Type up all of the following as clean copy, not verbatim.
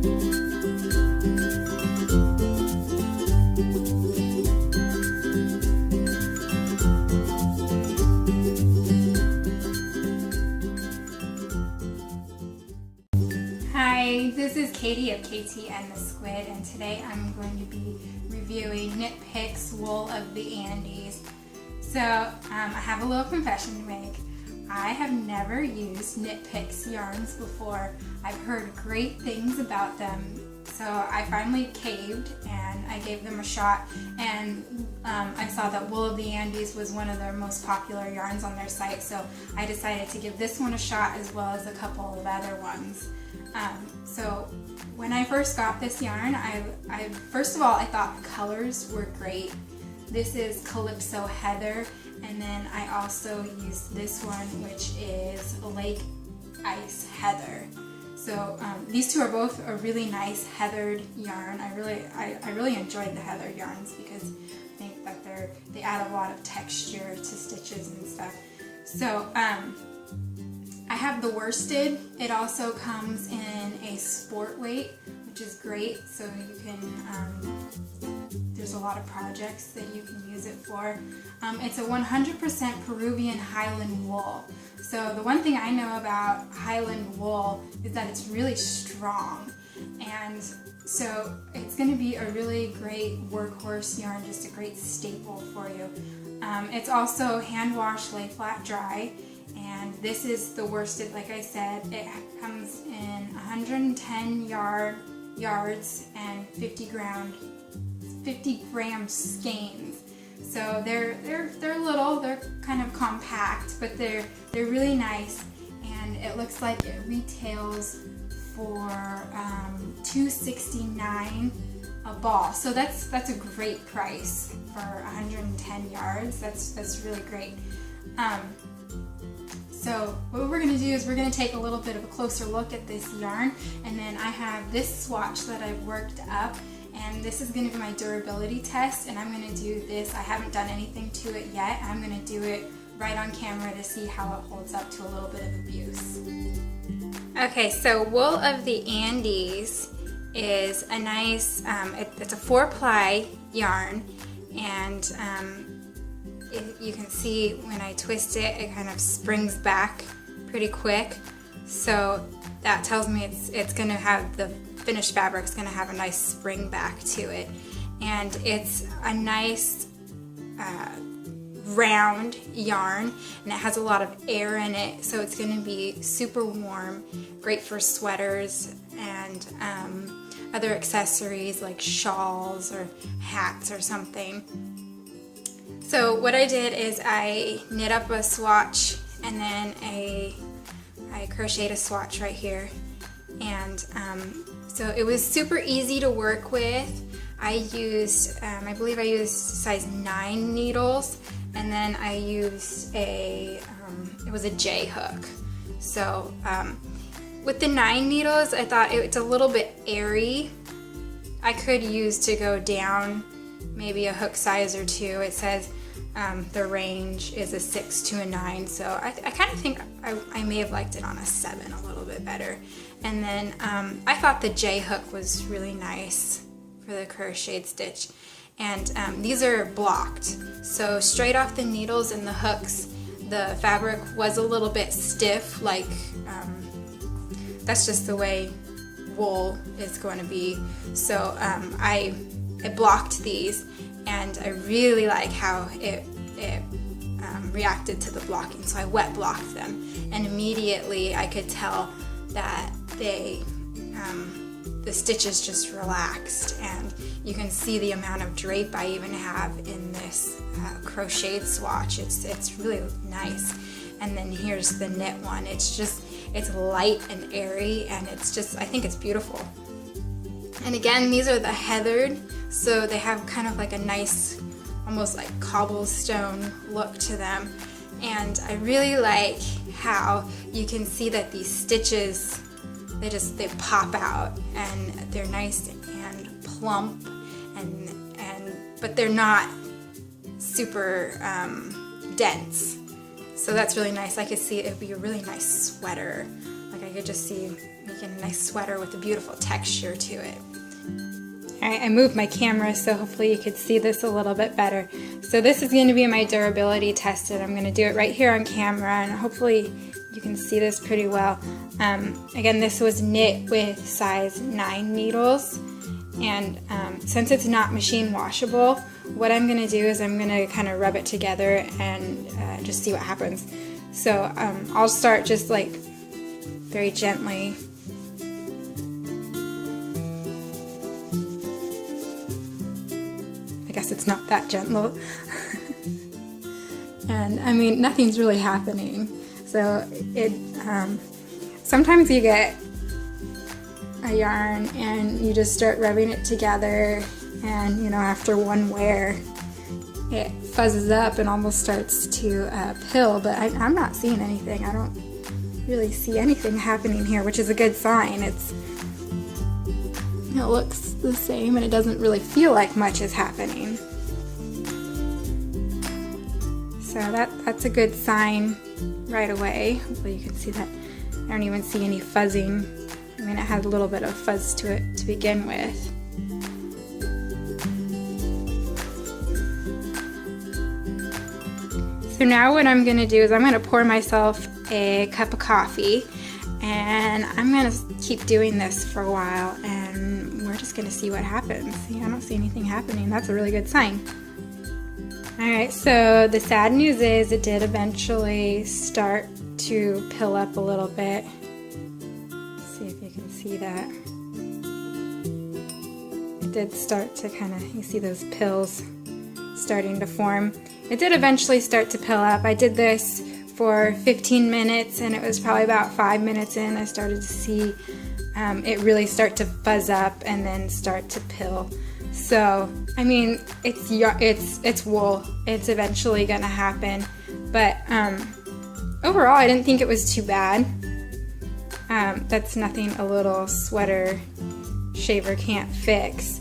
Hi, this is Katie of KT and the Squid, and today I'm going to be reviewing Knit Picks Wool of the Andes. So I have a little confession to make. I have never used Knit Picks yarns before. I've heard great things about them, so I finally caved and I gave them a shot, and I saw that Wool of the Andes was one of their most popular yarns on their site, so I decided to give this one a shot as well as a couple of other ones. So when I first got this yarn, I first of all, I thought the colors were great. This is Calypso Heather, and then I also used this one, which is Lake Ice Heather. So these two are both a really nice heathered yarn. I really enjoyed the heather yarns because I think that they add a lot of texture to stitches and stuff. So I have the worsted. It also comes in a sport weight, which is great. So you can, there's a lot of projects that you can use it for. It's a 100% Peruvian Highland wool. So the one thing I know about Highland wool is that it's really strong. And so it's going to be a really great workhorse yarn, just a great staple for you. It's also hand wash, lay flat, dry. And this is the worsted, like I said. It comes in 110 yards and 50 gram skeins. So they're little, they're kind of compact, but they're really nice. And it looks like it retails for $2.69 a ball. So that's a great price for 110 yards. That's really great. So what we're going to do is we're going to take a little bit of a closer look at this yarn, and then I have this swatch that I've worked up, and this is going to be my durability test, and I'm going to do this. I haven't done anything to it yet. I'm going to do it right on camera to see how it holds up to a little bit of abuse. Okay, so Wool of the Andes is a nice, it's a 4-ply yarn, and you can see when I twist it, it kind of springs back pretty quick. So that tells me it's going to have, the finished fabric's going to have a nice spring back to it. And it's a nice round yarn, and it has a lot of air in it, so it's going to be super warm, great for sweaters and other accessories like shawls or hats or something. So what I did is I knit up a swatch, and then I crocheted a swatch right here, and so it was super easy to work with. I used, I believe I used size 9 needles, and then I used it was a J hook. So with the 9 needles, I thought it's a little bit airy. I could use to go down maybe a hook size or 2. It says the range is a 6 to a 9, so I kind of think I may have liked it on a 7 a little bit better. And then I thought the J hook was really nice for the crocheted stitch. And these are blocked, so straight off the needles and the hooks, the fabric was a little bit stiff, like that's just the way wool is going to be. So I blocked these, and I really like how it reacted to the blocking. So I wet blocked them, and immediately I could tell that the stitches just relaxed, and you can see the amount of drape I even have in this crocheted swatch. It's really nice. And then here's the knit one. It's light and airy, and I think it's beautiful. And again, these are the heathered, so they have kind of like a nice, almost like cobblestone look to them. And I really like how you can see that these stitches, they pop out, and they're nice and plump, but they're not super dense. So that's really nice. I could see it would be a really nice sweater. Like I could just see me you get a nice sweater with a beautiful texture to it. Alright, I moved my camera so hopefully you could see this a little bit better. So this is going to be my durability tested. I'm going to do it right here on camera, and hopefully you can see this pretty well. Again, this was knit with size 9 needles, and since it's not machine washable, what I'm going to do is I'm going to kind of rub it together and just see what happens. So I'll start just like very gently. I guess it's not that gentle. And I mean, nothing's really happening. So it sometimes you get a yarn and you just start rubbing it together, and you know, after one wear it fuzzes up and almost starts to pill, but I'm not seeing anything. I don't really see anything happening here, which is a good sign. It looks the same and it doesn't really feel like much is happening. So that's a good sign right away. Hopefully you can see that. I don't even see any fuzzing. I mean, it has a little bit of fuzz to it to begin with. So now what I'm going to do is I'm going to pour myself a cup of coffee, and I'm going to keep doing this for a while, and we're just going to see what happens. See, I don't see anything happening. That's a really good sign. Alright, so the sad news is it did eventually start to pill up a little bit. Let's see if you can see that. It did start to kind of, you see those pills starting to form. It did eventually start to pill up. I did this for 15 minutes, and it was probably about 5 minutes in I started to see it really start to fuzz up and then start to pill. So I mean, it's wool. It's eventually gonna happen, but overall I didn't think it was too bad. That's nothing a little sweater shaver can't fix.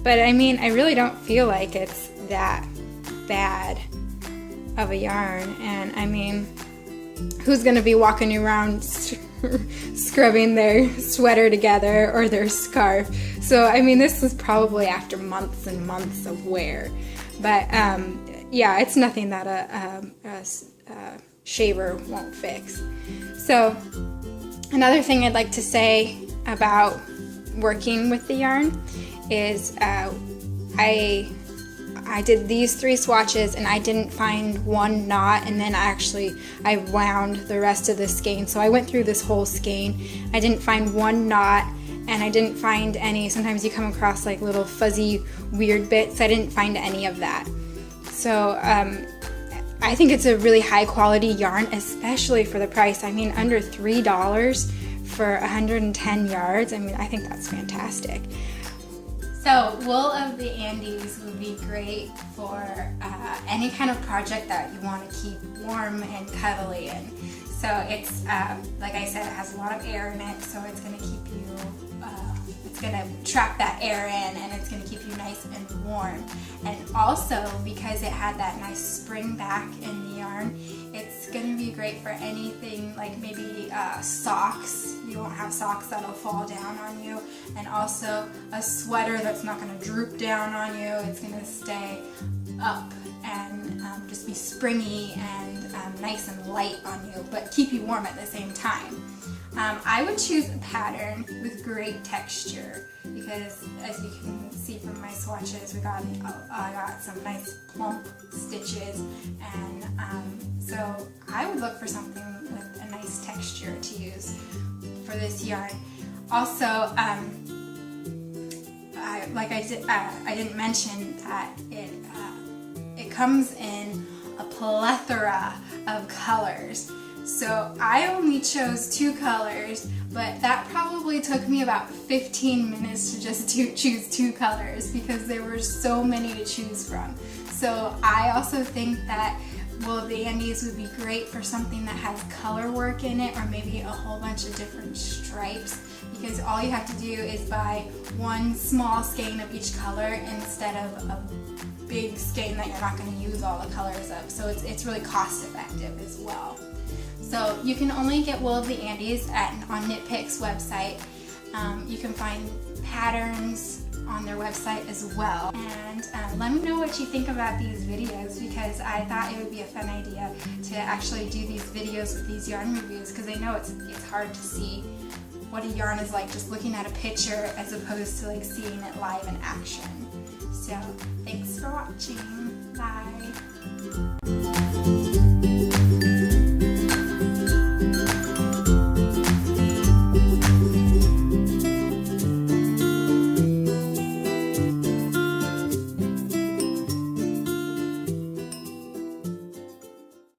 But I mean, I really don't feel like it's that bad of a yarn, and I mean, who's gonna be walking around scrubbing their sweater together or their scarf? So I mean, this was probably after months and months of wear, but yeah, it's nothing that a shaver won't fix. So another thing I'd like to say about working with the yarn is I did these 3 swatches and I didn't find one knot, and then I wound the rest of the skein. So I went through this whole skein. I didn't find one knot, and I didn't find any, sometimes you come across like little fuzzy weird bits. I didn't find any of that. So I think it's a really high quality yarn, especially for the price. I mean, under $3 for 110 yards. I mean, I think that's fantastic. So wool of the Andes would be great for any kind of project that you want to keep warm and cuddly in. So it's, like I said, it has a lot of air in it, so it's going to keep you, it's going to trap that air in, and it's going to keep you nice and warm. And also, because it had that nice spring back in the yarn, it's going to be great for anything like maybe socks. You won't have socks that'll fall down on you, and also a sweater that's not going to droop down on you. It's going to stay up and just be springy and nice and light on you, but keep you warm at the same time. I would choose a pattern with great texture, because as you can see from my swatches, I got some nice plump stitches, and so I would look for something with a nice texture to use for this yarn. Also, I didn't mention that it comes in a plethora of colors. So I only chose 2 colors, but that probably took me about 15 minutes to just choose 2 colors, because there were so many to choose from. So I also think that wool of the Andes would be great for something that has color work in it, or maybe a whole bunch of different stripes, because all you have to do is buy one small skein of each color instead of a big skein that you're not going to use all the colors of. So it's really cost effective as well. So you can only get Wool of the Andes on Knitpicks website. You can find patterns on their website as well. And let me know what you think about these videos, because I thought it would be a fun idea to actually do these videos with these yarn reviews, because I know it's hard to see what a yarn is like just looking at a picture as opposed to like seeing it live in action. So thanks for watching. Bye.